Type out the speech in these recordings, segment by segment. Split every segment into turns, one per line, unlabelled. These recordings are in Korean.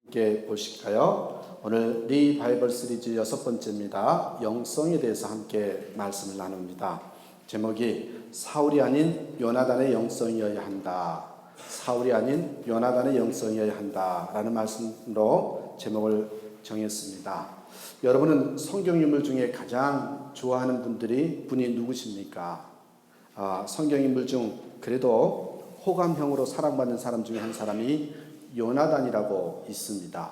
함께 보실까요? 오늘 리바이벌 시리즈 6번째입니다. 영성에 대해서 함께 말씀을 나눕니다. 제목이 사울이 아닌 요나단의 영성이어야 한다. 사울이 아닌 요나단의 영성이어야 한다 라는 말씀으로 제목을 정했습니다. 여러분은 성경 인물 중에 가장 좋아하는 분이 누구십니까? 성경 인물 중 그래도 호감형으로 사랑받는 사람 중에 한 사람이 요나단이라고 있습니다.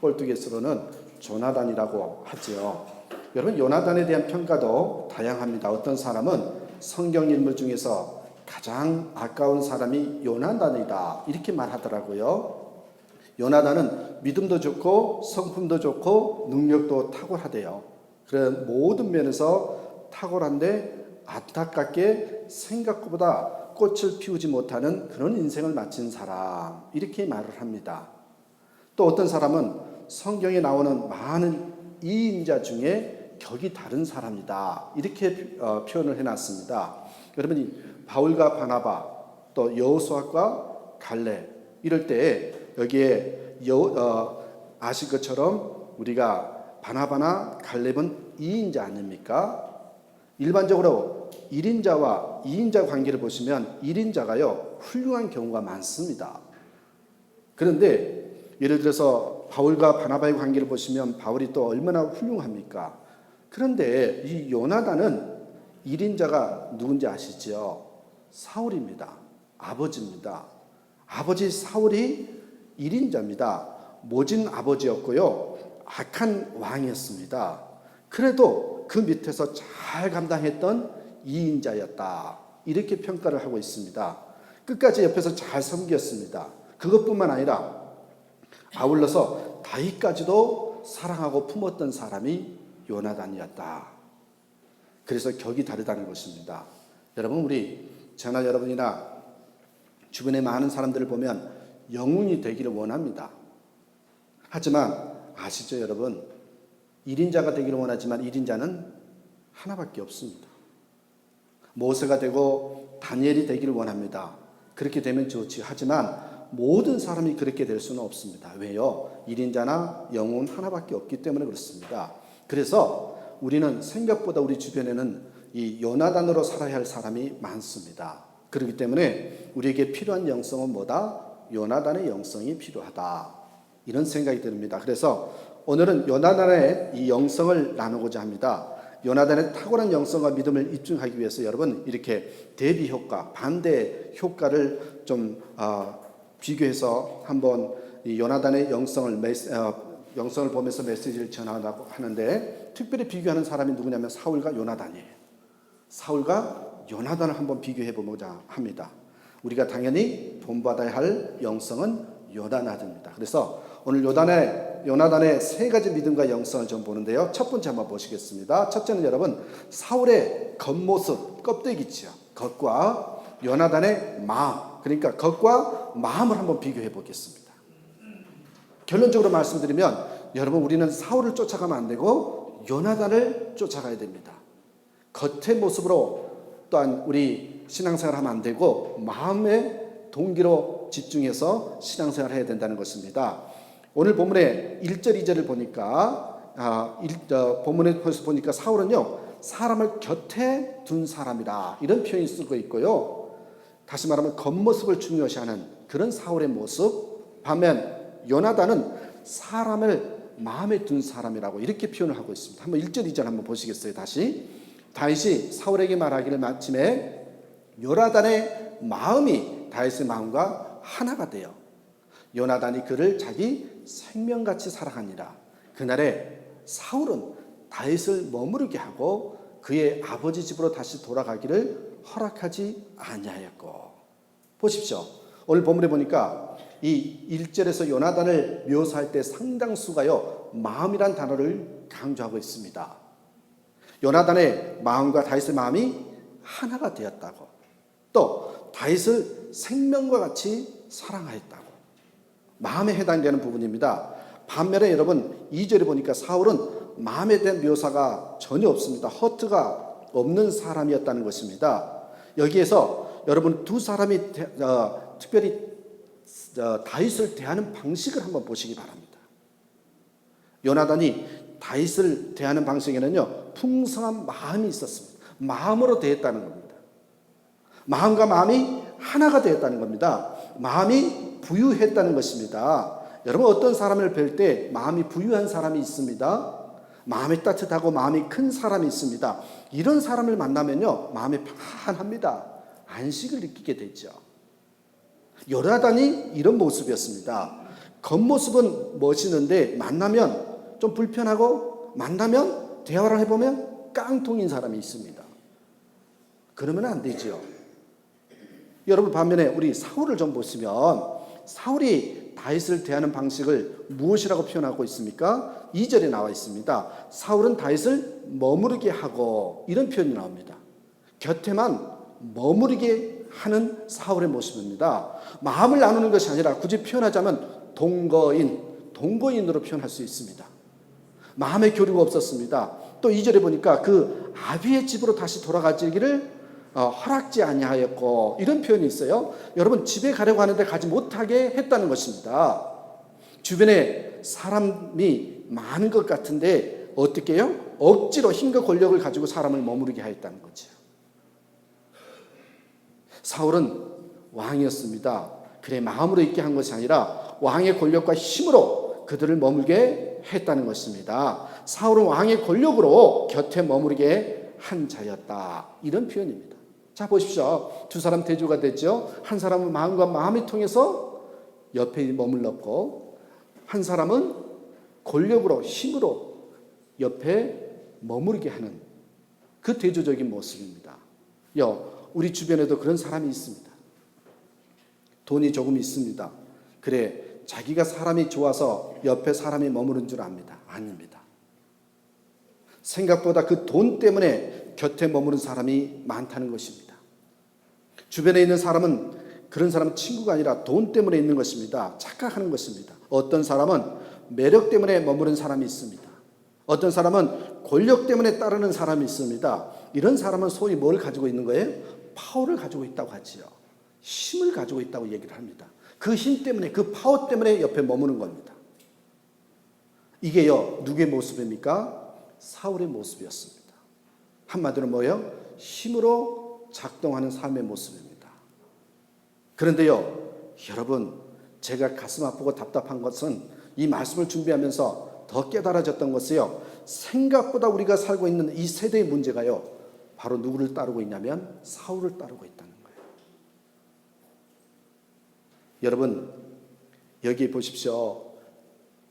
꼴뚜기에서는 조나단이라고 하지요. 여러분, 요나단에 대한 평가도 다양합니다. 어떤 사람은 성경 인물 중에서 가장 아까운 사람이 요나단이다 이렇게 말하더라고요. 요나단은 믿음도 좋고 성품도 좋고 능력도 탁월하대요. 그런 모든 면에서 탁월한데 안타깝게 생각보다 꽃을 피우지 못하는 그런 인생을 마친 사람 이렇게 말을 합니다. 또 어떤 사람은 성경에 나오는 많은 이인자 중에 격이 다른 사람이다 이렇게 표현을 해놨습니다. 여러분이 바울과 바나바 또 여호수아과 갈렙 이럴 때 여기에 아실 것처럼 우리가 바나바나 갈렙은 2인자 아닙니까? 일반적으로 1인자와 2인자 관계를 보시면 1인자가요 훌륭한 경우가 많습니다. 그런데 예를 들어서 바울과 바나바의 관계를 보시면 바울이 또 얼마나 훌륭합니까? 그런데 이 요나단은 1인자가 누군지 아시죠? 사울입니다. 아버지입니다. 아버지 사울이 1인자입니다. 모진 아버지였고요. 악한 왕이었습니다. 그래도 그 밑에서 잘 감당했던 2인자였다. 이렇게 평가를 하고 있습니다. 끝까지 옆에서 잘 섬겼습니다. 그것뿐만 아니라 아울러서 다윗까지도 사랑하고 품었던 사람이 요나단이었다. 그래서 격이 다르다는 것입니다. 여러분, 우리 저나 여러분이나 주변의 많은 사람들을 보면 영웅이 되기를 원합니다. 하지만 아시죠, 여러분? 1인자가 되기를 원하지만 1인자는 하나밖에 없습니다. 모세가 되고 다니엘이 되기를 원합니다. 그렇게 되면 좋지. 하지만 모든 사람이 그렇게 될 수는 없습니다. 왜요? 1인자나 영웅은 하나밖에 없기 때문에 그렇습니다. 그래서 우리는 생각보다 우리 주변에는 이 요나단으로 살아야 할 사람이 많습니다. 그렇기 때문에 우리에게 필요한 영성은 뭐다? 요나단의 영성이 필요하다. 이런 생각이 듭니다. 그래서 오늘은 요나단의 이 영성을 나누고자 합니다. 요나단의 탁월한 영성과 믿음을 입증하기 위해서 여러분 이렇게 대비 효과, 반대 효과를 좀 비교해서 한번 이 요나단의 영성을 보면서 메시지를 전하려고 하는데, 특별히 비교하는 사람이 누구냐면 사울과 요나단이에요. 사울과 요나단을 한번 비교해 보고자 합니다. 우리가 당연히 본받아야 할 영성은 요나단입니다. 그래서 오늘 요나단의 세 가지 믿음과 영성을 좀 보는데요. 첫 번째 한번 보시겠습니다. 첫째는 여러분 사울의 겉모습, 껍데기죠. 겉과 요나단의 마음, 그러니까 겉과 마음을 한번 비교해 보겠습니다. 결론적으로 말씀드리면 여러분, 우리는 사울을 쫓아가면 안 되고 요나단을 쫓아가야 됩니다. 겉의 모습으로 또한 우리 신앙생활을 하면 안 되고 마음의 동기로 집중해서 신앙생활을 해야 된다는 것입니다. 오늘 본문의 1절 2절을 보니까 본문에 보니까 사울은요 사람을 곁에 둔 사람이다 이런 표현이 쓰고 있고요. 다시 말하면 겉모습을 중요시하는 그런 사울의 모습, 반면 요나단은 사람을 마음에 둔 사람이라고 이렇게 표현을 하고 있습니다. 한번 1절 2절 한번 보시겠어요? 다윗이 사울에게 말하기를 마침에 요나단의 마음이 다윗의 마음과 하나가 되어 요나단이 그를 자기 생명같이 사랑하니라. 그날에 사울은 다윗을 머무르게 하고 그의 아버지 집으로 다시 돌아가기를 허락하지 아니하였고. 보십시오. 오늘 본문에 보니까 이 1절에서 요나단을 묘사할 때 상당수가요 마음이란 단어를 강조하고 있습니다. 요나단의 마음과 다윗의 마음이 하나가 되었다고, 또 다윗을 생명과 같이 사랑하였다고, 마음에 해당되는 부분입니다. 반면에 여러분 2절에 보니까 사울은 마음에 대한 묘사가 전혀 없습니다. 허트가 없는 사람이었다는 것입니다. 여기에서 여러분 두 사람이 특별히 다윗을 대하는 방식을 한번 보시기 바랍니다. 요나단이 다윗을 대하는 방식에는요, 풍성한 마음이 있었습니다. 마음으로 대했다는 겁니다. 마음과 마음이 하나가 되었다는 겁니다. 마음이 부유했다는 것입니다. 여러분, 어떤 사람을 뵐 때 마음이 부유한 사람이 있습니다. 마음이 따뜻하고 마음이 큰 사람이 있습니다. 이런 사람을 만나면요, 마음이 편안합니다. 안식을 느끼게 되죠. 요나단이 이런 모습이었습니다. 겉모습은 멋있는데 만나면 좀 불편하고, 만나면 대화를 해보면 깡통인 사람이 있습니다. 그러면 안 되죠. 여러분, 반면에 우리 사울을 좀 보시면 사울이 다윗을 대하는 방식을 무엇이라고 표현하고 있습니까? 2절에 나와 있습니다. 사울은 다윗을 머무르게 하고, 이런 표현이 나옵니다. 곁에만 머무르게 하는 사울의 모습입니다. 마음을 나누는 것이 아니라 굳이 표현하자면 동거인으로 표현할 수 있습니다. 마음의 교류가 없었습니다. 또 2절에 보니까 그 아비의 집으로 다시 돌아가기를 허락지 아니하였고, 이런 표현이 있어요. 여러분, 집에 가려고 하는데 가지 못하게 했다는 것입니다. 주변에 사람이 많은 것 같은데 어떻게 해요? 억지로 힘과 권력을 가지고 사람을 머무르게 하였다는 거죠. 사울은 왕이었습니다. 그래, 마음으로 있게 한 것이 아니라 왕의 권력과 힘으로 그들을 머물게 했다는 것입니다. 사울은 왕의 권력으로 곁에 머무르게 한 자였다, 이런 표현입니다. 자, 보십시오. 두 사람 대조가 됐죠. 한 사람은 마음과 마음이 통해서 옆에 머물렀고, 한 사람은 권력으로, 힘으로 옆에 머무르게 하는 그 대조적인 모습입니다. 우리 주변에도 그런 사람이 있습니다. 돈이 조금 있습니다. 그래, 자기가 사람이 좋아서 옆에 사람이 머무른 줄 압니다. 아닙니다. 생각보다 그 돈 때문에 곁에 머무른 사람이 많다는 것입니다. 주변에 있는 사람은, 그런 사람은 친구가 아니라 돈 때문에 있는 것입니다. 착각하는 것입니다. 어떤 사람은 매력 때문에 머무른 사람이 있습니다. 어떤 사람은 권력 때문에 따르는 사람이 있습니다. 이런 사람은 소위 뭘 가지고 있는 거예요? 파워를 가지고 있다고 하지요. 힘을 가지고 있다고 얘기를 합니다. 그 힘 때문에, 그 파워 때문에 옆에 머무는 겁니다. 이게요, 누구의 모습입니까? 사울의 모습이었습니다. 한마디로 뭐예요? 힘으로 작동하는 삶의 모습입니다. 그런데요, 여러분, 제가 가슴 아프고 답답한 것은 이 말씀을 준비하면서 더 깨달아졌던 것이요, 생각보다 우리가 살고 있는 이 세대의 문제가요, 바로 누구를 따르고 있냐면 사울을 따르고 있다는 거예요. 여러분, 여기 보십시오.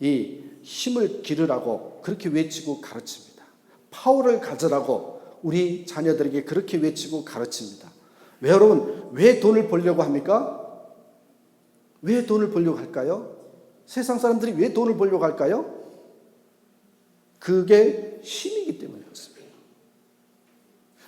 이 힘을 기르라고 그렇게 외치고 가르칩니다. 파워를 가져라고 우리 자녀들에게 그렇게 외치고 가르칩니다. 왜, 여러분, 왜 돈을 벌려고 합니까? 왜 돈을 벌려고 할까요? 세상 사람들이 왜 돈을 벌려고 할까요? 그게 힘이기 때문에 그렇습니다.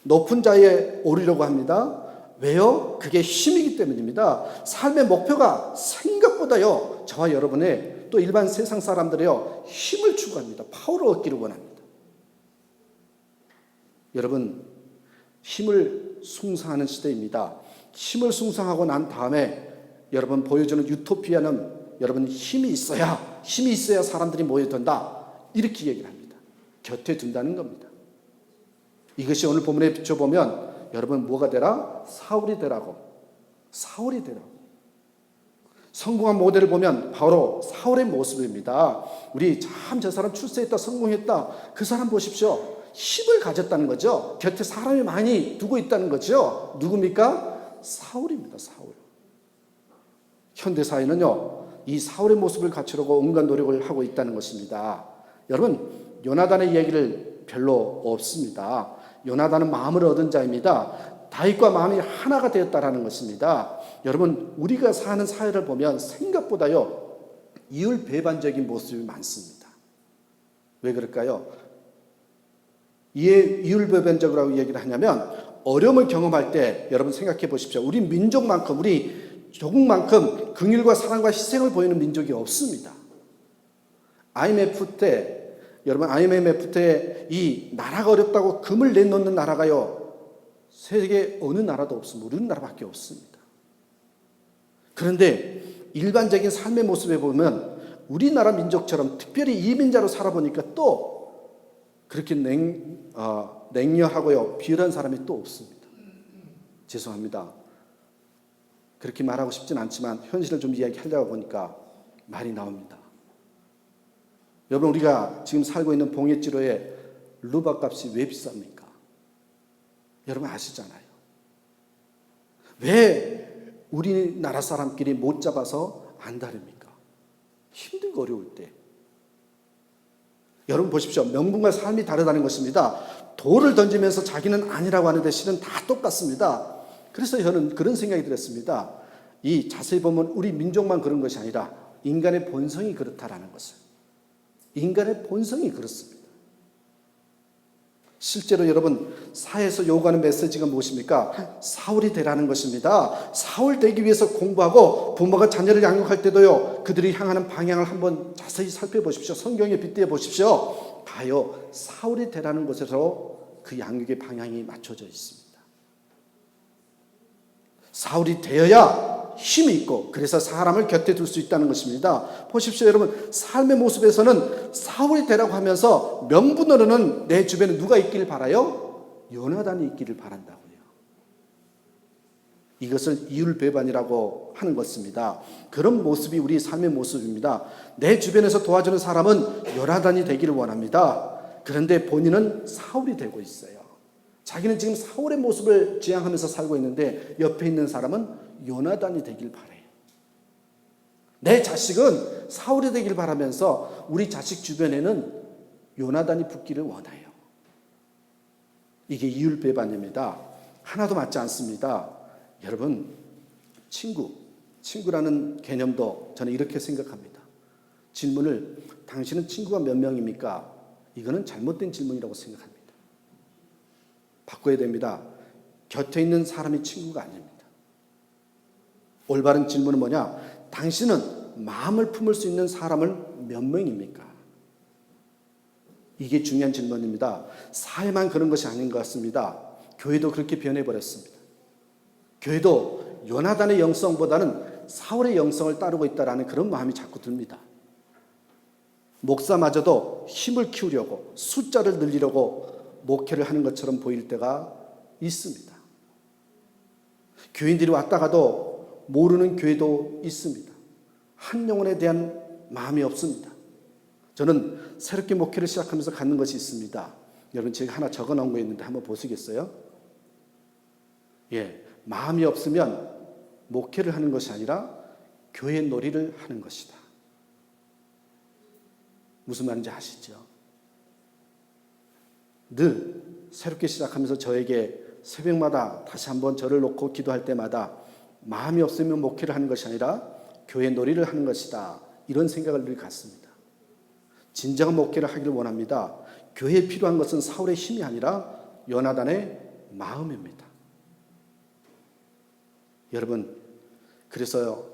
높은 자리에 오르려고 합니다. 왜요? 그게 힘이기 때문입니다. 삶의 목표가 생각보다요, 저와 여러분의, 또 일반 세상 사람들이요, 힘을 추구합니다. 파워를 얻기를 원합니다. 여러분, 힘을 숭상하는 시대입니다. 힘을 숭상하고 난 다음에 여러분 보여주는 유토피아는, 여러분, 힘이 있어야 사람들이 모여든다, 이렇게 얘기를 합니다. 곁에 둔다는 겁니다. 이것이 오늘 본문에 비춰보면 여러분 뭐가 되라? 사울이 되라고. 성공한 모델을 보면 바로 사울의 모습입니다. 우리 참 저 사람 출세했다, 성공했다, 그 사람 보십시오. 힘을 가졌다는 거죠. 곁에 사람이 많이 두고 있다는 거죠. 누굽니까? 사울입니다. 사울. 현대사회는요, 이 사울의 모습을 갖추려고 온갖 노력을 하고 있다는 것입니다. 여러분, 요나단의 이야기를 별로 없습니다. 요나단은 마음을 얻은 자입니다. 다윗과 마음이 하나가 되었다라는 것입니다. 여러분, 우리가 사는 사회를 보면 생각보다요, 이율배반적인 모습이 많습니다. 왜 그럴까요? 이율배반적이라고 얘기를 하냐면, 어려움을 경험할 때 여러분 생각해 보십시오. 우리 민족만큼, 우리 조국만큼 긍휼과 사랑과 희생을 보이는 민족이 없습니다. IMF 때 이 나라가 어렵다고 금을 내놓는 나라가요, 세계 어느 나라도 없습니다. 우리나라밖에 없습니다. 그런데 일반적인 삶의 모습에 보면 우리나라 민족처럼 특별히 이민자로 살아보니까 또 그렇게 냉려하고요 비열한 사람이 또 없습니다. 죄송합니다. 그렇게 말하고 싶진 않지만 현실을 좀 이야기하려고 보니까 말이 나옵니다. 여러분, 우리가 지금 살고 있는 봉해지로의 루바 값이 왜 비쌉니까? 여러분 아시잖아요. 왜 우리나라 사람끼리 못 잡아서 안 다릅니까? 힘들고 어려울 때. 여러분 보십시오. 명분과 삶이 다르다는 것입니다. 돌을 던지면서 자기는 아니라고 하는데 실은 다 똑같습니다. 그래서 저는 그런 생각이 들었습니다. 이 자세히 보면 우리 민족만 그런 것이 아니라 인간의 본성이 그렇다라는 것을. 인간의 본성이 그렇습니다. 실제로 여러분 사회에서 요구하는 메시지가 무엇입니까? 사울이 되라는 것입니다. 사울 되기 위해서 공부하고 부모가 자녀를 양육할 때도요 그들이 향하는 방향을 한번 자세히 살펴보십시오. 성경에 빗대어 보십시오. 봐요. 사울이 되라는 것에서 그 양육의 방향이 맞춰져 있습니다. 사울이 되어야 힘이 있고 그래서 사람을 곁에 둘 수 있다는 것입니다. 보십시오. 여러분 삶의 모습에서는 사울이 되라고 하면서 명분으로는 내 주변에 누가 있기를 바라요? 요나단이 있기를 바란다고요. 이것을 이율배반이라고 하는 것입니다. 그런 모습이 우리 삶의 모습입니다. 내 주변에서 도와주는 사람은 요나단이 되기를 원합니다. 그런데 본인은 사울이 되고 있어요. 자기는 지금 사울의 모습을 지향하면서 살고 있는데 옆에 있는 사람은 요나단이 되길 바래요. 내 자식은 사울이 되길 바라면서 우리 자식 주변에는 요나단이 붙기를 원해요. 이게 이율배반입니다. 하나도 맞지 않습니다. 여러분, 친구라는 개념도 저는 이렇게 생각합니다. 질문을 당신은 친구가 몇 명입니까? 이거는 잘못된 질문이라고 생각합니다. 바꿔야 됩니다. 곁에 있는 사람이 친구가 아닙니다. 올바른 질문은 뭐냐? 당신은 마음을 품을 수 있는 사람을 몇 명입니까? 이게 중요한 질문입니다. 사회만 그런 것이 아닌 것 같습니다. 교회도 그렇게 변해버렸습니다. 교회도 요나단의 영성보다는 사울의 영성을 따르고 있다는 그런 마음이 자꾸 듭니다. 목사마저도 힘을 키우려고 숫자를 늘리려고 목회를 하는 것처럼 보일 때가 있습니다. 교인들이 왔다 가도 모르는 교회도 있습니다. 한 영혼에 대한 마음이 없습니다. 저는 새롭게 목회를 시작하면서 갖는 것이 있습니다. 여러분 제가 하나 적어 놓은 거 있는데 한번 보시겠어요? 예, 마음이 없으면 목회를 하는 것이 아니라 교회 놀이를 하는 것이다. 무슨 말인지 아시죠? 늘 새롭게 시작하면서 저에게 새벽마다 다시 한번 저를 놓고 기도할 때마다 마음이 없으면 목회를 하는 것이 아니라 교회 놀이를 하는 것이다. 이런 생각을 늘 갖습니다. 진정한 목회를 하기를 원합니다. 교회에 필요한 것은 사울의 힘이 아니라 요나단의 마음입니다. 여러분, 그래서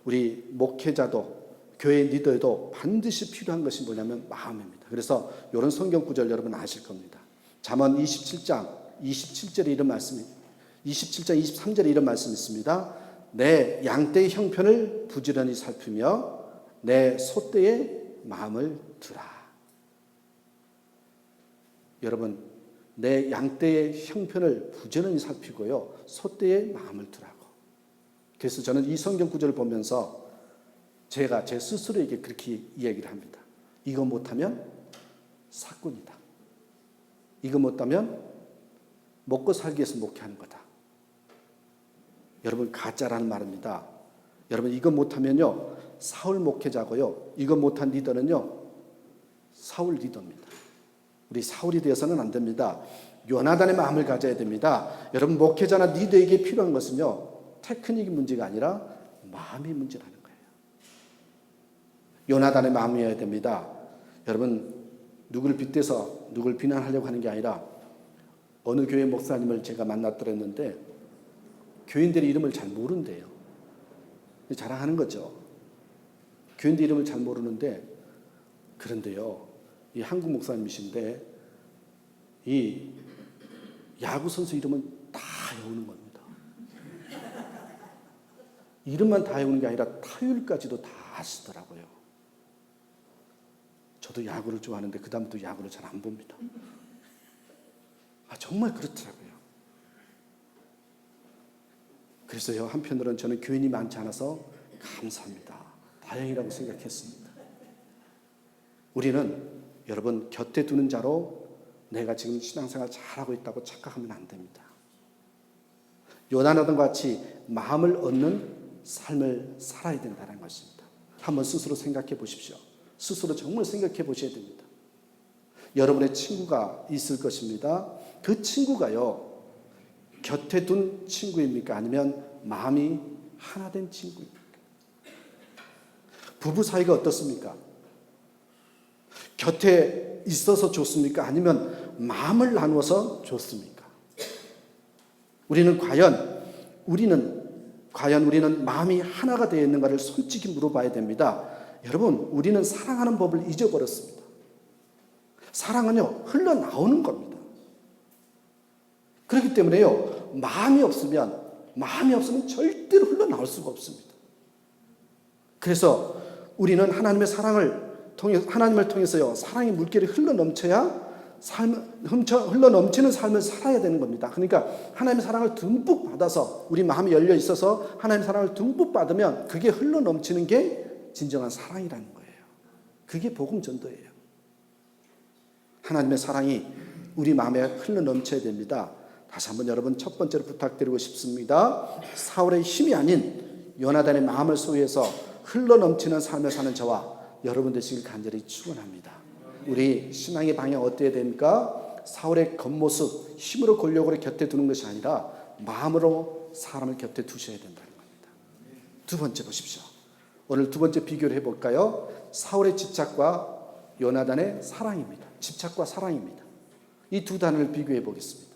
우리 목회자도 교회 리더도 반드시 필요한 것이 뭐냐면 마음입니다. 그래서 이런 성경 구절 여러분 아실 겁니다. 잠언 27장 27절에 이런 말씀이 27장 23절에 이런 말씀이 있습니다. 내 양떼의 형편을 부지런히 살피며 내 소떼의 마음을 두라. 여러분, 내 양떼의 형편을 부지런히 살피고요. 소떼의 마음을 두라고. 그래서 저는 이 성경 구절을 보면서 제가 제 스스로에게 그렇게 이야기를 합니다. 이거 못하면 사꾼이다. 이거 못하면 먹고 살기 위해서 목회하는 거다. 여러분 가짜라는 말입니다. 여러분 이거 못하면요 사울 목회자고요. 이거 못한 리더는요 사울 리더입니다. 우리 사울이 되어서는 안 됩니다. 요나단의 마음을 가져야 됩니다. 여러분 목회자나 리더에게 필요한 것은요 테크닉이 문제가 아니라 마음이 문제라는 거예요. 요나단의 마음이어야 됩니다. 여러분 누구를 빗대서 누구를 비난하려고 하는 게 아니라 어느 교회 목사님을 제가 만났더랬는데 교인들의 이름을 잘 모른대요. 자랑하는 거죠. 교인들 이름을 잘 모르는데 그런데요. 이 한국 목사님이신데 이 야구 선수 이름은 다 외우는 겁니다. 이름만 다 외우는 게 아니라 타율까지도 다 아시더라고요. 저도 야구를 좋아하는데 그 다음부터 야구를 잘 안 봅니다. 정말 그렇더라고요. 그래서요, 한편으로는 저는 교인이 많지 않아서 감사합니다. 다행이라고 생각했습니다. 우리는 여러분 곁에 두는 자로 내가 지금 신앙생활 잘하고 있다고 착각하면 안 됩니다. 요나단과 같이 마음을 얻는 삶을 살아야 된다는 것입니다. 한번 스스로 생각해 보십시오. 스스로 정말 생각해 보셔야 됩니다. 여러분의 친구가 있을 것입니다. 그 친구가요, 곁에 둔 친구입니까? 아니면 마음이 하나 된 친구입니까? 부부 사이가 어떻습니까? 곁에 있어서 좋습니까? 아니면 마음을 나누어서 좋습니까? 우리는 과연 우리는 마음이 하나가 되어 있는가를 솔직히 물어봐야 됩니다. 여러분, 우리는 사랑하는 법을 잊어버렸습니다. 사랑은요, 흘러나오는 겁니다. 그렇기 때문에요, 마음이 없으면 절대로 흘러나올 수가 없습니다. 그래서 우리는 하나님을 통해서요, 사랑의 물결이 흘러넘치는 삶을 살아야 되는 겁니다. 그러니까 하나님의 사랑을 듬뿍 받아서 우리 마음이 열려 있어서 하나님의 사랑을 듬뿍 받으면 그게 흘러넘치는 게 진정한 사랑이라는 거예요. 그게 복음 전도예요. 하나님의 사랑이 우리 마음에 흘러넘쳐야 됩니다. 다시 한번 여러분 첫 번째로 부탁드리고 싶습니다. 사울의 힘이 아닌 요나단의 마음을 소유해서 흘러넘치는 삶을 사는 저와 여러분 되시길 간절히 축원합니다. 우리 신앙의 방향 어때야 됩니까? 사울의 겉모습, 힘으로 권력으로 곁에 두는 것이 아니라 마음으로 사람을 곁에 두셔야 된다는 겁니다. 두 번째 보십시오. 오늘 두 번째 비교를 해볼까요? 사울의 집착과 요나단의 사랑입니다. 집착과 사랑입니다. 이 두 단어를 비교해 보겠습니다.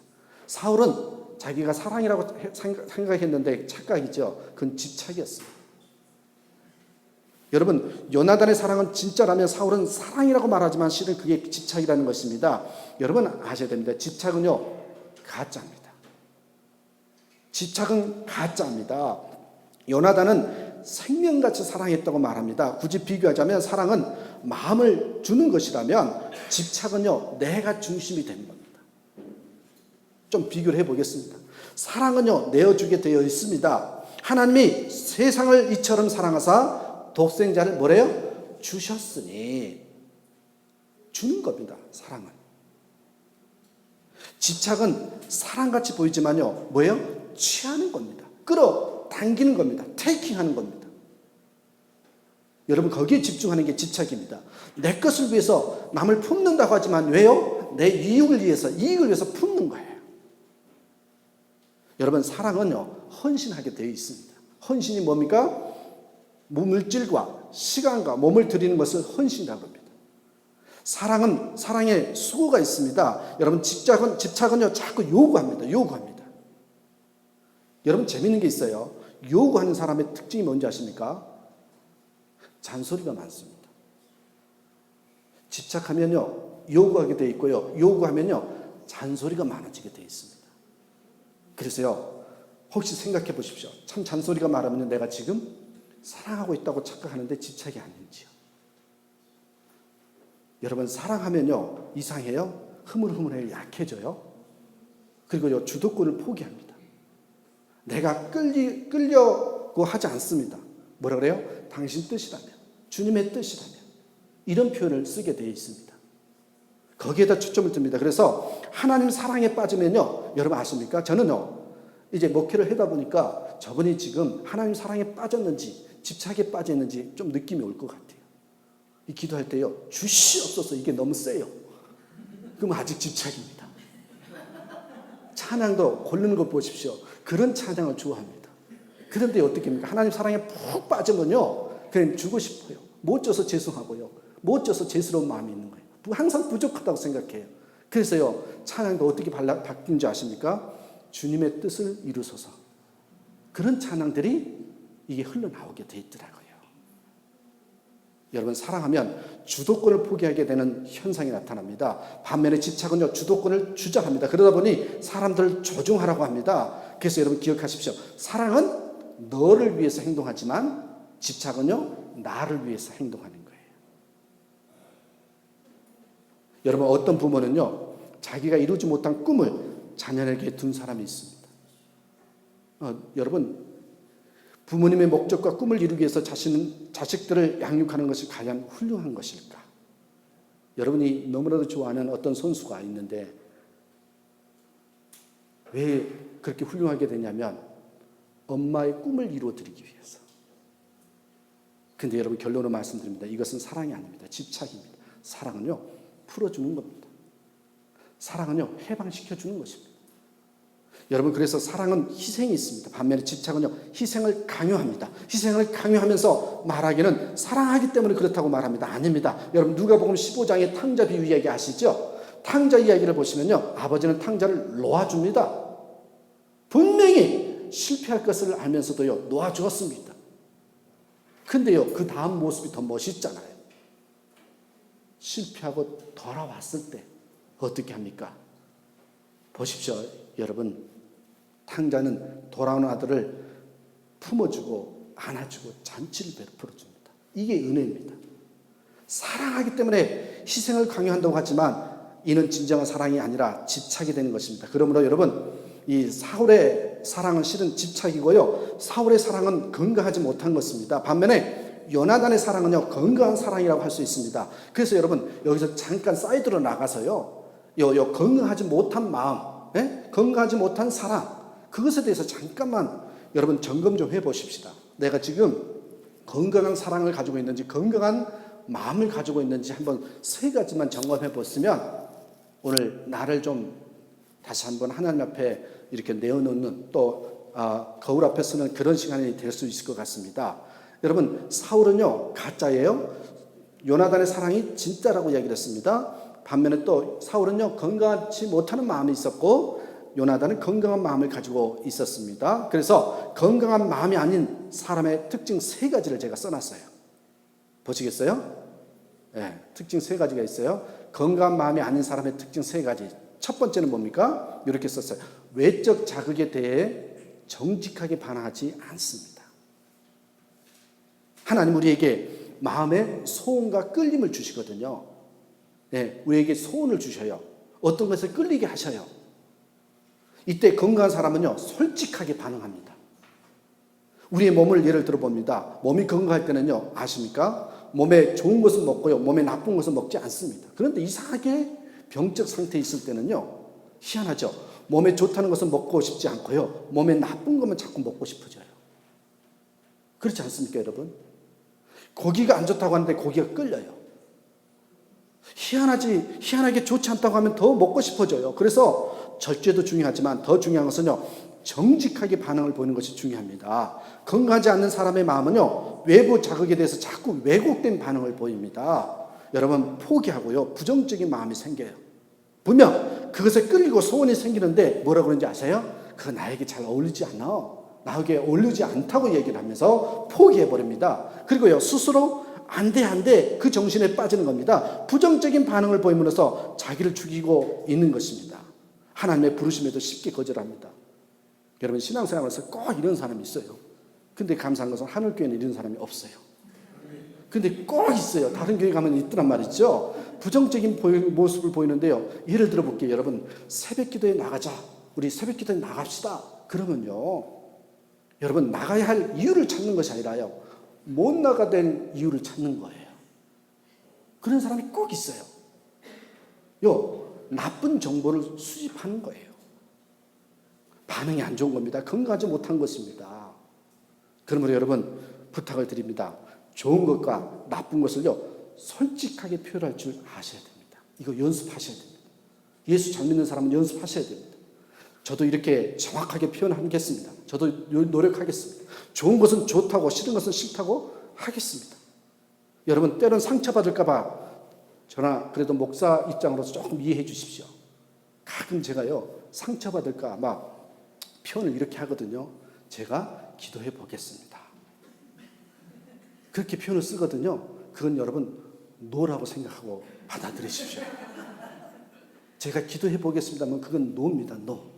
사울은 자기가 사랑이라고 생각했는데 착각이죠. 그건 집착이었습니다. 여러분, 요나단의 사랑은 진짜라면 사울은 사랑이라고 말하지만 실은 그게 집착이라는 것입니다. 여러분 아셔야 됩니다. 집착은요, 가짜입니다. 집착은 가짜입니다. 요나단은 생명같이 사랑했다고 말합니다. 굳이 비교하자면 사랑은 마음을 주는 것이라면 집착은요, 내가 중심이 되는 겁니다. 좀 비교를 해보겠습니다. 사랑은요, 내어주게 되어 있습니다. 하나님이 세상을 이처럼 사랑하사 독생자를 뭐래요? 주셨으니 주는 겁니다. 사랑은. 집착은 사랑같이 보이지만요, 뭐예요? 취하는 겁니다. 끌어당기는 겁니다. 테이킹하는 겁니다. 여러분 거기에 집중하는 게 집착입니다. 내 것을 위해서 남을 품는다고 하지만 왜요? 내 이익을 위해서 품는 거예요. 여러분 사랑은요, 헌신하게 되어 있습니다. 헌신이 뭡니까? 물질과 시간과 몸을 드리는 것을 헌신이라고 합니다. 사랑은 사랑에 수고가 있습니다. 여러분 집착은요, 자꾸 요구합니다. 여러분 재밌는 게 있어요. 요구하는 사람의 특징이 뭔지 아십니까? 잔소리가 많습니다. 집착하면요, 요구하게 돼 있고요. 요구하면요, 잔소리가 많아지게 돼 있습니다. 그래서요, 혹시 생각해 보십시오. 참 잔소리가 많으면 내가 지금 사랑하고 있다고 착각하는데 집착이 아닌지요. 여러분 사랑하면요, 이상해요. 흐물흐물해요. 약해져요. 그리고요, 주도권을 포기합니다. 내가 끌려고 하지 않습니다. 뭐라 그래요? 당신 뜻이라면, 주님의 뜻이라면, 이런 표현을 쓰게 되어 있습니다. 거기에다 초점을 둡니다. 그래서 하나님 사랑에 빠지면요, 여러분 아십니까? 저는요, 이제 목회를 하다 보니까 저분이 지금 하나님 사랑에 빠졌는지 집착에 빠졌는지 좀 느낌이 올 것 같아요. 이 기도할 때요, 주시옵소서, 이게 너무 세요. 그럼 아직 집착입니다. 찬양도 고르는 거 보십시오. 그런 찬양을 좋아합니다. 그런데 어떻게 합니까? 하나님 사랑에 푹 빠지면요, 그냥 주고 싶어요. 못 줘서 죄송하고요, 못 줘서 죄스러운 마음이 있는 거예요. 항상 부족하다고 생각해요. 그래서요, 찬양도 어떻게 바뀐지 아십니까? 주님의 뜻을 이루소서. 그런 찬양들이 이게 흘러나오게 돼 있더라고요. 여러분 사랑하면 주도권을 포기하게 되는 현상이 나타납니다. 반면에 집착은요, 주도권을 주장합니다. 그러다 보니 사람들을 조종하라고 합니다. 그래서 여러분 기억하십시오. 사랑은 너를 위해서 행동하지만 집착은요 나를 위해서 행동하는 거예요. 여러분 어떤 부모는요 자기가 이루지 못한 꿈을 자녀에게 둔 사람이 있습니다. 여러분 부모님의 목적과 꿈을 이루기 위해서 자식들을 양육하는 것이 과연 훌륭한 것일까? 여러분이 너무나도 좋아하는 어떤 선수가 있는데 왜 그렇게 훌륭하게 되냐면 엄마의 꿈을 이루어드리기 위해서. 근데 여러분 결론으로 말씀드립니다. 이것은 사랑이 아닙니다. 집착입니다. 사랑은요 풀어주는 겁니다. 사랑은요 해방시켜주는 것입니다. 여러분 그래서 사랑은 희생이 있습니다. 반면에 집착은요 희생을 강요합니다. 희생을 강요하면서 말하기는 사랑하기 때문에 그렇다고 말합니다. 아닙니다. 여러분 누가복음 15장의 탕자 비유 이야기 아시죠? 탕자 이야기를 보시면요 아버지는 탕자를 놓아줍니다. 분명히 실패할 것을 알면서도요 놓아주었습니다. 근데요 그 다음 모습이 더 멋있잖아요. 실패하고 돌아왔을 때 어떻게 합니까? 보십시오 여러분. 탕자는 돌아오는 아들을 품어주고 안아주고 잔치를 베풀어줍니다. 이게 은혜입니다. 사랑하기 때문에 희생을 강요한다고 하지만 이는 진정한 사랑이 아니라 집착이 되는 것입니다. 그러므로 여러분 이 사울의 사랑은 실은 집착이고요 사울의 사랑은 건강하지 못한 것입니다. 반면에 요나단의 사랑은요 건강한 사랑이라고 할 수 있습니다. 그래서 여러분 여기서 잠깐 사이드로 나가서요 요 건강하지 못한 마음, 건강하지 못한 사랑, 그것에 대해서 잠깐만 여러분 점검 좀 해보십시다. 내가 지금 건강한 사랑을 가지고 있는지 건강한 마음을 가지고 있는지 한번 세 가지만 점검해 보시면 오늘 나를 좀 다시 한번 하나님 앞에 이렇게 내어놓는 또 거울 앞에 서는 그런 시간이 될 수 있을 것 같습니다. 여러분 사울은요 가짜예요. 요나단의 사랑이 진짜라고 이야기를 했습니다. 반면에 또 사울은요 건강하지 못하는 마음이 있었고 요나단은 건강한 마음을 가지고 있었습니다. 그래서 건강한 마음이 아닌 사람의 특징 세 가지를 제가 써놨어요. 보시겠어요? 네, 특징 세 가지가 있어요. 건강한 마음이 아닌 사람의 특징 세 가지. 첫 번째는 뭡니까? 이렇게 썼어요. 외적 자극에 대해 정직하게 반응하지 않습니다. 하나님 우리에게 마음의 소원과 끌림을 주시거든요. 네, 우리에게 소원을 주셔요. 어떤 것에 끌리게 하셔요. 이때 건강한 사람은요 솔직하게 반응합니다. 우리의 몸을 예를 들어 봅니다. 몸이 건강할 때는요 아십니까? 몸에 좋은 것은 먹고요 몸에 나쁜 것은 먹지 않습니다. 그런데 이상하게 병적 상태에 있을 때는요 희한하죠. 몸에 좋다는 것은 먹고 싶지 않고요 몸에 나쁜 것만 자꾸 먹고 싶어져요. 그렇지 않습니까 여러분? 고기가 안 좋다고 하는데 고기가 끌려요. 희한하게 좋지 않다고 하면 더 먹고 싶어져요. 그래서 절제도 중요하지만 더 중요한 것은요 정직하게 반응을 보이는 것이 중요합니다. 건강하지 않는 사람의 마음은요 외부 자극에 대해서 자꾸 왜곡된 반응을 보입니다. 여러분 포기하고요 부정적인 마음이 생겨요. 분명 그것에 끌리고 소원이 생기는데 뭐라고 그러는지 아세요? 그거 나에게 잘 어울리지 않아, 나에게 어울리지 않다고 얘기를 하면서 포기해버립니다. 그리고요 스스로 안 돼 그 정신에 빠지는 겁니다. 부정적인 반응을 보임으로써 자기를 죽이고 있는 것입니다. 하나님의 부르심에도 쉽게 거절합니다. 여러분 신앙생활에서 꼭 이런 사람이 있어요. 근데 감사한 것은 하늘교회는 이런 사람이 없어요. 근데 꼭 있어요. 다른 교회 가면 있더란 말이죠. 부정적인 모습을 보이는데요. 예를 들어 볼게요. 여러분 새벽 기도에 나가자. 우리 새벽 기도에 나갑시다. 그러면요 여러분 나가야 할 이유를 찾는 것이 아니라요 못 나가야 될 이유를 찾는 거예요. 그런 사람이 꼭 있어요. 나쁜 정보를 수집하는 거예요. 반응이 안 좋은 겁니다. 건강하지 못한 것입니다. 그러므로 여러분 부탁을 드립니다. 좋은 것과 나쁜 것을요 솔직하게 표현할 줄 아셔야 됩니다. 이거 연습하셔야 됩니다. 예수 잘 믿는 사람은 연습하셔야 됩니다. 저도 이렇게 정확하게 표현하겠습니다. 저도 노력하겠습니다. 좋은 것은 좋다고 싫은 것은 싫다고 하겠습니다. 여러분 때론 상처받을까 봐 저나 그래도 목사 입장으로서 조금 이해해 주십시오. 가끔 제가요 상처받을까 막 표현을 이렇게 하거든요. 제가 기도해 보겠습니다. 그렇게 표현을 쓰거든요. 그건 여러분 노라고 생각하고 받아들이십시오. 제가 기도해 보겠습니다면 그건 노입니다. 노.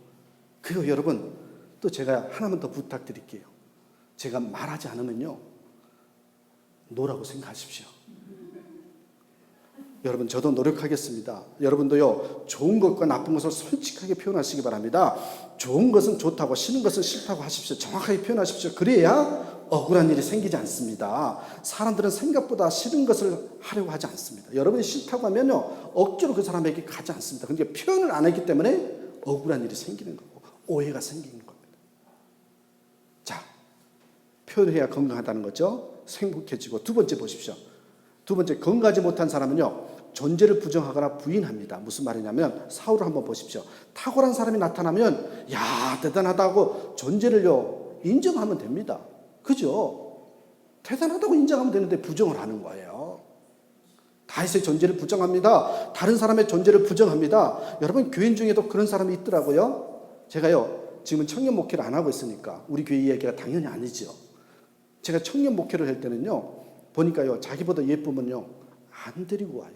그리고 여러분 또 제가 하나만 더 부탁드릴게요. 제가 말하지 않으면요, 노라고 생각하십시오. 여러분, 저도 노력하겠습니다. 여러분도요, 좋은 것과 나쁜 것을 솔직하게 표현하시기 바랍니다. 좋은 것은 좋다고, 싫은 것은 싫다고 하십시오. 정확하게 표현하십시오. 그래야 억울한 일이 생기지 않습니다. 사람들은 생각보다 싫은 것을 하려고 하지 않습니다. 여러분이 싫다고 하면요, 억지로 그 사람에게 가지 않습니다. 그러니까 표현을 안 했기 때문에 억울한 일이 생기는 거고, 오해가 생기는 겁니다. 자, 표현해야 건강하다는 거죠. 행복해지고. 두 번째 보십시오. 두 번째, 건강하지 못한 사람은요, 존재를 부정하거나 부인합니다. 무슨 말이냐면, 사울을 한번 보십시오. 탁월한 사람이 나타나면 야, 대단하다고 존재를요 인정하면 됩니다. 그죠? 대단하다고 인정하면 되는데 부정을 하는 거예요. 다윗의 존재를 부정합니다. 다른 사람의 존재를 부정합니다. 여러분, 교인 중에도 그런 사람이 있더라고요. 제가요, 지금은 청년 목회를 안 하고 있으니까 우리 교회 이야기가 당연히 아니죠. 제가 청년 목회를 할 때는요, 보니까요, 자기보다 예쁘면요, 안 데리고 와요.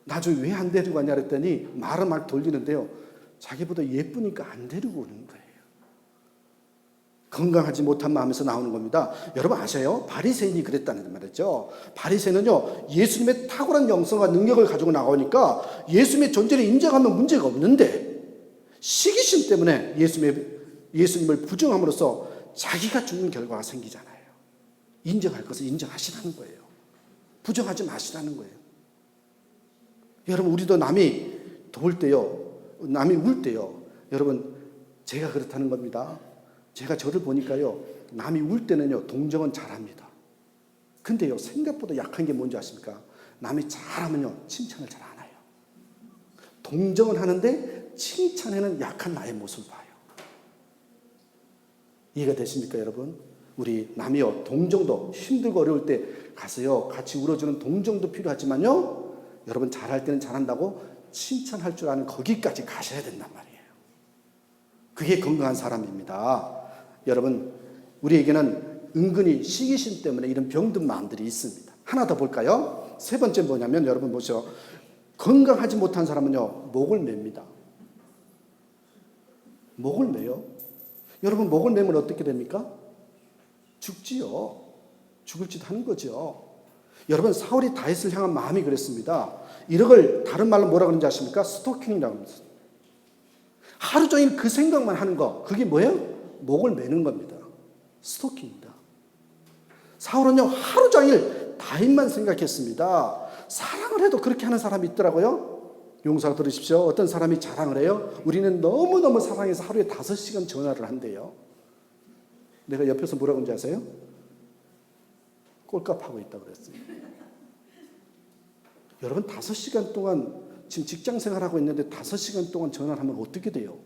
나중에 왜 안 데리고 왔냐 그랬더니 말을 막 돌리는데요, 자기보다 예쁘니까 안 데리고 오는 거예요. 건강하지 못한 마음에서 나오는 겁니다. 여러분 아세요? 바리새인이 그랬다는 말이죠. 바리새인은요, 예수님의 탁월한 영성과 능력을 가지고 나오니까 예수님의 존재를 인정하면 문제가 없는데, 시기심 때문에 예수님을 부정함으로써 자기가 죽는 결과가 생기잖아요. 인정할 것을 인정하시라는 거예요. 부정하지 마시라는 거예요. 여러분, 우리도 남이 도울 때요, 남이 울 때요, 여러분, 제가 그렇다는 겁니다. 제가 저를 보니까요, 남이 울 때는요, 동정은 잘합니다. 근데요, 생각보다 약한 게 뭔지 아십니까? 남이 잘하면요, 칭찬을 잘 안 해요. 동정은 하는데 칭찬에는 약한 나의 모습을 봐요. 이해가 되십니까, 여러분? 우리 남이요, 동정도 힘들고 어려울 때 가서요, 같이 울어주는 동정도 필요하지만요, 여러분 잘할 때는 잘한다고 칭찬할 줄 아는 거기까지 가셔야 된단 말이에요. 그게 건강한 사람입니다. 여러분, 우리에게는 은근히 시기심 때문에 이런 병든 마음들이 있습니다. 하나 더 볼까요? 세 번째 뭐냐면, 여러분 보시죠. 건강하지 못한 사람은요, 목을 맵니다. 목을 매요. 여러분, 목을 매면 어떻게 됩니까? 죽지요. 죽을 짓 하는 거죠. 여러분, 사울이 다윗을 향한 마음이 그랬습니다. 이걸 다른 말로 뭐라 그러는지 아십니까? 스토킹이라고 합니다. 하루 종일 그 생각만 하는 거, 그게 뭐예요? 목을 매는 겁니다. 스토킹입니다. 사울은요, 하루 종일 다윗만 생각했습니다. 사랑을 해도 그렇게 하는 사람이 있더라고요. 용사 들으십시오. 어떤 사람이 자랑을 해요. 우리는 너무너무 사랑해서 하루에 5시간 전화를 한대요. 내가 옆에서 뭐라고 하는지 아세요? 꼴값하고 있다고 그랬어요. 여러분, 5시간 동안 지금 직장 생활하고 있는데 5시간 동안 전화를 하면 어떻게 돼요?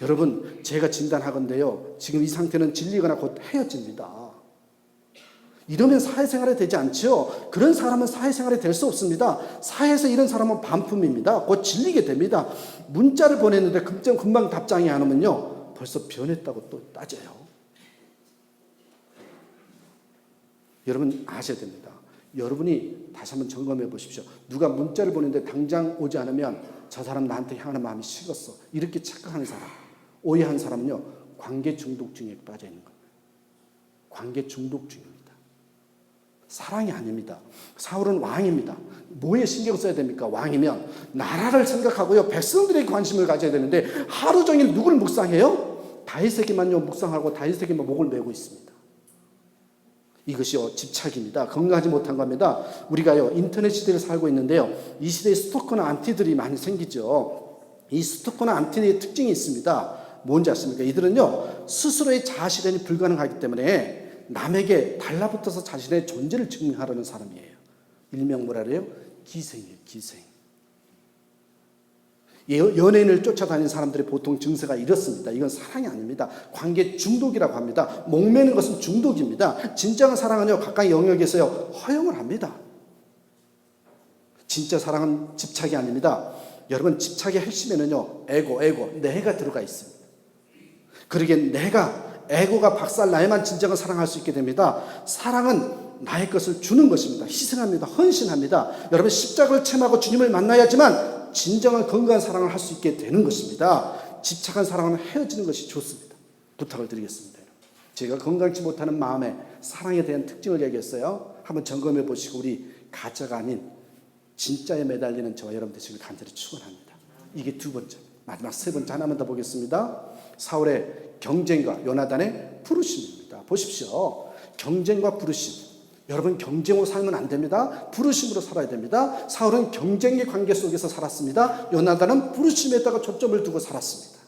여러분, 제가 진단하건대요, 지금 이 상태는 질리거나 곧 헤어집니다. 이러면 사회생활이 되지 않죠. 그런 사람은 사회생활이 될 수 없습니다. 사회에서 이런 사람은 반품입니다. 곧 질리게 됩니다. 문자를 보냈는데 금방 답장이 안 오면요, 벌써 변했다고 또 따져요. 여러분 아셔야 됩니다. 여러분이 다시 한번 점검해 보십시오. 누가 문자를 보냈는데 당장 오지 않으면 저 사람 나한테 향하는 마음이 식었어, 이렇게 착각하는 사람, 오해한 사람은요, 관계 중독증에 빠져 있는 겁니다. 관계 중독증입니다. 사랑이 아닙니다. 사울은 왕입니다. 뭐에 신경 써야 됩니까? 왕이면 나라를 생각하고요, 백성들에게 관심을 가져야 되는데 하루 종일 누구를 묵상해요? 다윗에게만요 묵상하고 다윗에게만 목을 메고 있습니다. 이것이요, 집착입니다. 건강하지 못한 겁니다. 우리가요, 인터넷 시대를 살고 있는데요, 이 시대에 스토커나 안티들이 많이 생기죠. 이 스토커나 안티의 특징이 있습니다. 뭔지 아십니까? 이들은요, 스스로의 자아실현이 불가능하기 때문에 남에게 달라붙어서 자신의 존재를 증명하려는 사람이에요. 일명 뭐라 그래요? 기생이에요, 기생. 연예인을 쫓아다니는 사람들의 보통 증세가 이렇습니다. 이건 사랑이 아닙니다. 관계 중독이라고 합니다. 목매는 것은 중독입니다. 진정한 사랑은요, 가까이 영역에서요, 허용을 합니다. 진짜 사랑은 집착이 아닙니다. 여러분, 집착의 핵심에는요, 에고, 내가 들어가 있습니다. 그러기에 에고가 박살나야만 진정한 사랑할 수 있게 됩니다. 사랑은 나의 것을 주는 것입니다. 희생합니다. 헌신합니다. 여러분, 십자가를 체험하고 주님을 만나야지만 진정한 건강한 사랑을 할 수 있게 되는 것입니다. 집착한 사랑은 헤어지는 것이 좋습니다. 부탁을 드리겠습니다. 제가 건강치 못하는 마음의 사랑에 대한 특징을 얘기했어요. 한번 점검해 보시고 우리 가짜가 아닌 진짜에 매달리는 저와 여러분 되시길 간절히 축원합니다. 이게 두 번째. 마지막 세 번째 하나만 더 보겠습니다. 사울의 경쟁과 요나단의 부르심입니다. 보십시오. 경쟁과 부르심. 여러분, 경쟁으로 살면 안 됩니다. 부르심으로 살아야 됩니다. 사울은 경쟁의 관계 속에서 살았습니다. 요나단은 부르심에다가 초점을 두고 살았습니다.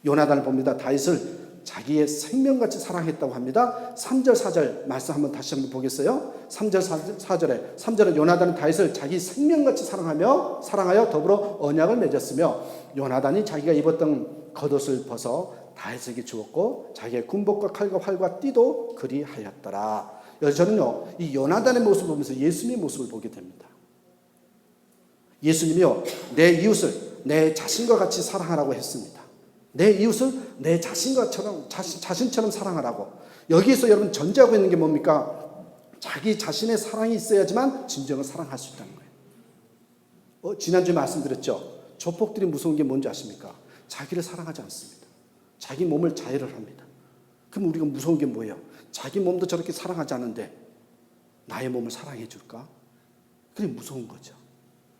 요나단을 봅니다. 다윗을 자기의 생명같이 사랑했다고 합니다. 3절 4절 말씀 한번 다시 한번 보겠어요. 3절 4절에 3절은 요나단은 다윗을 자기 생명같이 사랑하여 더불어 언약을 맺었으며 요나단이 자기가 입었던 겉옷을 벗어 다윗에게 주었고 자기의 군복과 칼과 활과 띠도 그리하였더라. 저는요 이 요나단의 모습을 보면서 예수님의 모습을 보게 됩니다. 예수님이요 내 이웃을 내 자신과 같이 사랑하라고 했습니다. 내 이웃을 내 자신처럼 사랑하라고. 여기에서 여러분 전제하고 있는 게 뭡니까? 자기 자신의 사랑이 있어야지만 진정을 사랑할 수 있다는 거예요. 지난주에 말씀드렸죠. 조폭들이 무서운 게 뭔지 아십니까? 자기를 사랑하지 않습니다. 자기 몸을 자해를 합니다. 그럼 우리가 무서운 게 뭐예요? 자기 몸도 저렇게 사랑하지 않는데 나의 몸을 사랑해 줄까? 그게 무서운 거죠.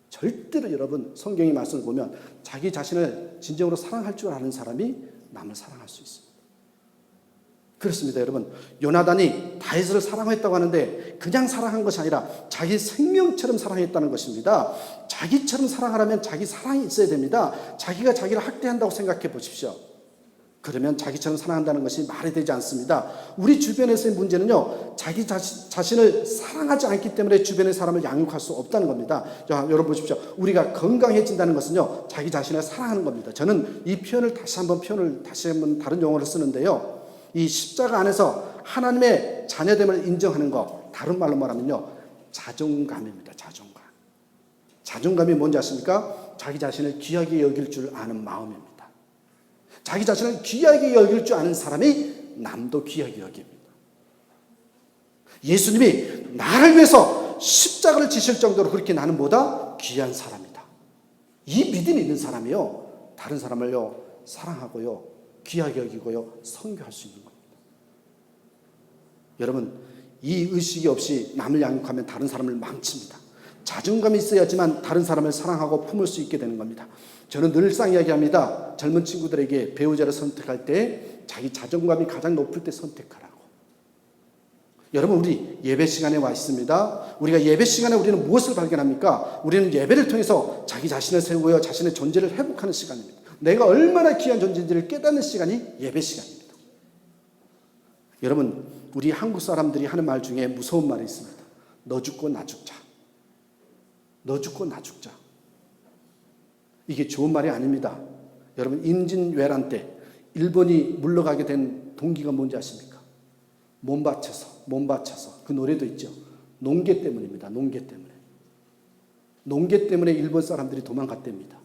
절대로 여러분 성경의 말씀을 보면 자기 자신을 진정으로 사랑할 줄 아는 사람이 남을 사랑할 수 있습니다. 그렇습니다. 여러분, 요나단이 다윗을 사랑했다고 하는데 그냥 사랑한 것이 아니라 자기 생명처럼 사랑했다는 것입니다. 자기처럼 사랑하려면 자기 사랑이 있어야 됩니다. 자기가 자기를 학대한다고 생각해 보십시오. 그러면 자기처럼 사랑한다는 것이 말이 되지 않습니다. 우리 주변에서의 문제는요, 자기 자신을 사랑하지 않기 때문에 주변의 사람을 양육할 수 없다는 겁니다. 자, 여러분 보십시오. 우리가 건강해진다는 것은요, 자기 자신을 사랑하는 겁니다. 저는 이 표현을 다시 한번 다른 용어를 쓰는데요. 이 십자가 안에서 하나님의 자녀됨을 인정하는 것, 다른 말로 말하면요, 자존감입니다. 자존감. 자존감이 뭔지 아십니까? 자기 자신을 귀하게 여길 줄 아는 마음입니다. 자기 자신을 귀하게 여길 줄 아는 사람이 남도 귀하게 여깁니다. 예수님이 나를 위해서 십자가를 지실 정도로 그렇게 나는 뭐다? 귀한 사람이다. 이 믿음이 있는 사람이요, 다른 사람을요 사랑하고요 귀하게 여기고요 선교할 수 있는 겁니다. 여러분, 이 의식이 없이 남을 양육하면 다른 사람을 망칩니다. 자존감이 있어야지만 다른 사람을 사랑하고 품을 수 있게 되는 겁니다. 저는 늘상 이야기합니다. 젊은 친구들에게 배우자를 선택할 때 자기 자존감이 가장 높을 때 선택하라고. 여러분, 우리 예배 시간에 와 있습니다. 우리가 예배 시간에 우리는 무엇을 발견합니까? 우리는 예배를 통해서 자기 자신을 세우고요, 자신의 존재를 회복하는 시간입니다. 내가 얼마나 귀한 존재인지를 깨닫는 시간이 예배 시간입니다. 여러분, 우리 한국 사람들이 하는 말 중에 무서운 말이 있습니다. 너 죽고 나 죽자. 너 죽고 나 죽자. 이게 좋은 말이 아닙니다. 여러분, 임진왜란 때 일본이 물러가게 된 동기가 뭔지 아십니까? 몸 바쳐서 그 노래도 있죠. 농계 때문입니다. 농계 때문에 일본 사람들이 도망갔답니다.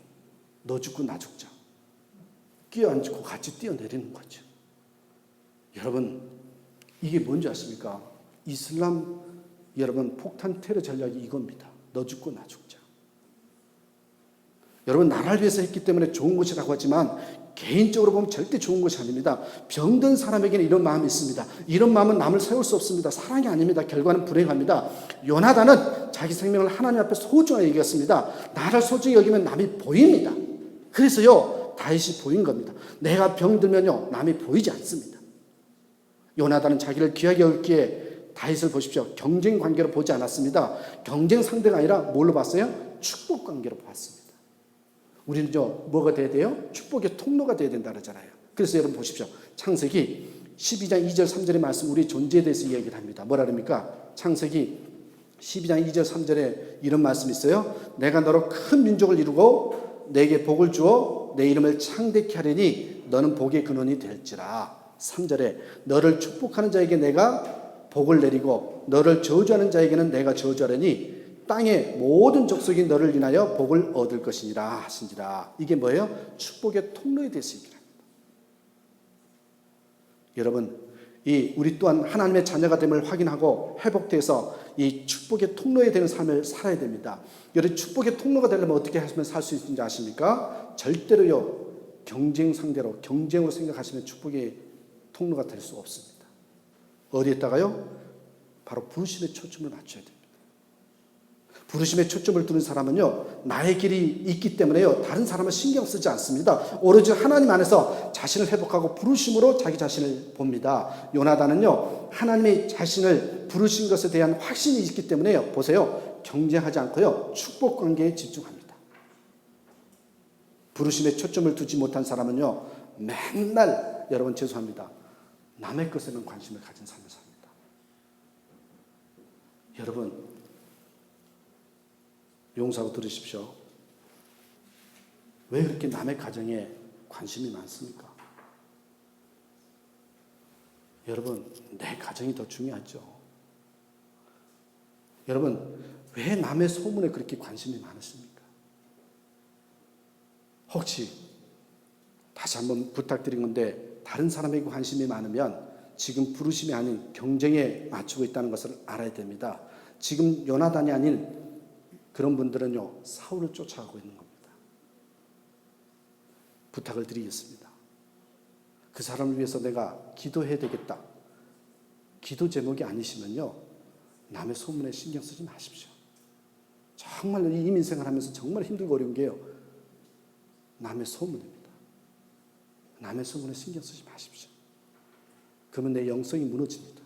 너 죽고 나 죽자. 끼어앉고 같이 뛰어내리는 거죠. 여러분, 이게 뭔지 아십니까? 이슬람 여러분 폭탄 테러 전략이 이겁니다. 너 죽고 나 죽자. 여러분, 나라를 위해서 했기 때문에 좋은 것이라고 하지만 개인적으로 보면 절대 좋은 것이 아닙니다. 병든 사람에게는 이런 마음이 있습니다. 이런 마음은 남을 세울 수 없습니다. 사랑이 아닙니다. 결과는 불행합니다. 요나단은 자기 생명을 하나님 앞에 소중하게 여겼습니다. 나를 소중히 여기면 남이 보입니다. 그래서요 다윗이 보인 겁니다. 내가 병들면요 남이 보이지 않습니다. 요나단은 자기를 귀하게 여기기에 다윗을 보십시오. 경쟁 관계로 보지 않았습니다. 경쟁 상대가 아니라 뭘로 봤어요? 축복 관계로 봤습니다. 우리는 뭐가 돼야 돼요? 축복의 통로가 돼야 된다 그러잖아요. 그래서 여러분 보십시오. 창세기 12장 2절 3절의 말씀, 우리 존재에 대해서 이야기를 합니다. 뭐라 그럽니까? 창세기 12장 2절 3절에 이런 말씀이 있어요. 내가 너로 큰 민족을 이루고 내게 복을 주어 내 이름을 창대케 하려니 너는 복의 근원이 될지라. 3절에 너를 축복하는 자에게 내가 복을 내리고 너를 저주하는 자에게는 내가 저주하려니 땅의 모든 족속이 너를 인하여 복을 얻을 것이니라 하신지라. 이게 뭐예요? 축복의 통로에 대해서 얘기를 합니다. 여러분, 우리 또한 하나님의 자녀가 됨을 확인하고 회복돼서 이 축복의 통로에 되는 삶을 살아야 됩니다. 여러분 축복의 통로가 되려면 어떻게 하시면 살 수 있는지 아십니까? 절대로요 경쟁 상대로 경쟁으로 생각하시면 축복의 통로가 될 수 없습니다. 어디에다가요? 바로 부르심의 초점을 맞춰야 됩니다. 부르심의 초점을 두는 사람은요 나의 길이 있기 때문에요 다른 사람을 신경 쓰지 않습니다. 오로지 하나님 안에서 자신을 회복하고 부르심으로 자기 자신을 봅니다. 요나단은요 하나님이 자신을 부르신 것에 대한 확신이 있기 때문에요 보세요 경쟁하지 않고요 축복 관계에 집중합니다. 부르심의 초점을 두지 못한 사람은요 맨날 여러분 죄송합니다 남의 것에만 관심을 가진 삶을 삽니다. 여러분 용서하고 들으십시오. 왜 그렇게 남의 가정에 관심이 많습니까? 여러분, 내 가정이 더 중요하죠. 여러분, 왜 남의 소문에 그렇게 관심이 많으십니까? 혹시 다시 한번 부탁드린 건데 다른 사람에게 관심이 많으면 지금 부르심이 아닌 경쟁에 맞추고 있다는 것을 알아야 됩니다. 지금 요나단이 아닌 그런 분들은요 사울을 쫓아가고 있는 겁니다. 부탁을 드리겠습니다. 그 사람을 위해서 내가 기도해야 되겠다. 기도 제목이 아니시면요 남의 소문에 신경 쓰지 마십시오. 정말 이 이민생활 하면서 정말 힘들고 어려운 게요 남의 소문입니다. 남의 소문에 신경 쓰지 마십시오. 그러면 내 영성이 무너집니다.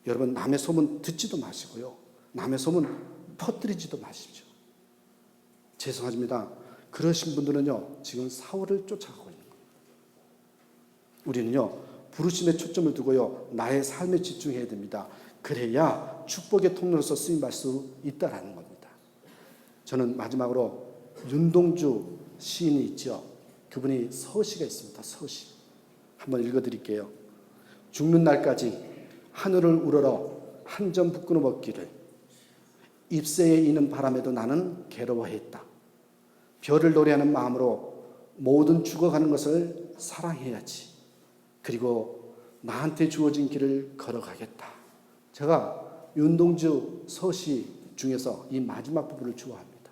여러분 남의 소문 듣지도 마시고요 남의 소문 퍼뜨리지도 마십시오. 죄송합니다. 그러신 분들은요 지금 사울을 쫓아가고 있는 겁니다. 우리는요 부르심에 초점을 두고요 나의 삶에 집중해야 됩니다. 그래야 축복의 통로로서 쓰임받을 수 있다라는 겁니다. 저는 마지막으로 윤동주 시인이 있죠. 그분이 서시가 있습니다. 서시 한번 읽어드릴게요. 죽는 날까지 하늘을 우러러 한 점 붓고 먹기를 잎새에 이는 바람에도 나는 괴로워했다. 별을 노래하는 마음으로 모든 죽어가는 것을 사랑해야지. 그리고 나한테 주어진 길을 걸어가겠다. 제가 윤동주 서시 중에서 이 마지막 부분을 좋아합니다.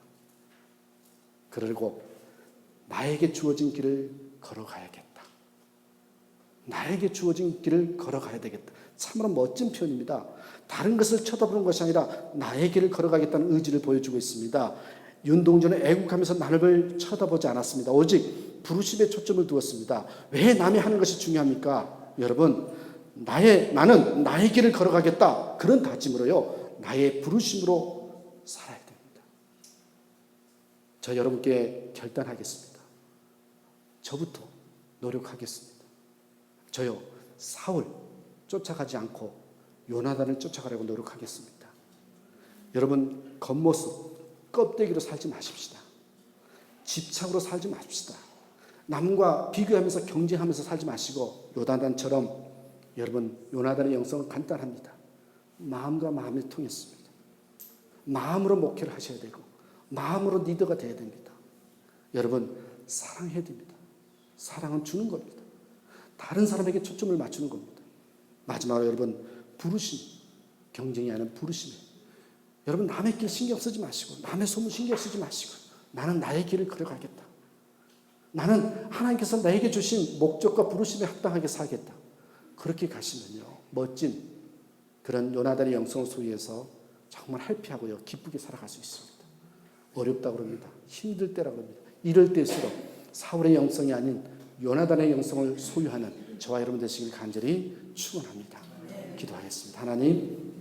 그리고 나에게 주어진 길을 걸어가야겠다. 나에게 주어진 길을 걸어가야 되겠다. 참으로 멋진 표현입니다. 다른 것을 쳐다보는 것이 아니라 나의 길을 걸어가겠다는 의지를 보여주고 있습니다. 윤동주는 애국하면서 남을 쳐다보지 않았습니다. 오직 부르심에 초점을 두었습니다. 왜 남이 하는 것이 중요합니까? 여러분, 나는 나의 길을 걸어가겠다. 그런 다짐으로요. 나의 부르심으로 살아야 됩니다. 저 여러분께 결단하겠습니다. 저부터 노력하겠습니다. 저요, 사울 쫓아가지 않고 요나단을 쫓아가려고 노력하겠습니다. 여러분 겉모습, 껍데기로 살지 마십시다. 집착으로 살지 마십시다. 남과 비교하면서 경쟁하면서 살지 마시고 요나단처럼 여러분 요나단의 영성은 간단합니다. 마음과 마음이 통했습니다. 마음으로 목회를 하셔야 되고 마음으로 리더가 돼야 됩니다. 여러분 사랑해야 됩니다. 사랑은 주는 겁니다. 다른 사람에게 초점을 맞추는 겁니다. 마지막으로 여러분 부르심, 경쟁이 아니라 부르심에 여러분 남의 길 신경 쓰지 마시고 남의 소문 신경 쓰지 마시고 나는 나의 길을 걸어가겠다. 나는 하나님께서 나에게 주신 목적과 부르심에 합당하게 살겠다. 그렇게 가시면요 멋진 그런 요나단의 영성을 소유해서 정말 해피하고요 기쁘게 살아갈 수 있습니다. 어렵다고 그럽니다. 힘들 때라고 합니다. 이럴 때일수록 사울의 영성이 아닌 요나단의 영성을 소유하는 저와 여러분 되시길 간절히 축원합니다. 기도하겠습니다. 하나님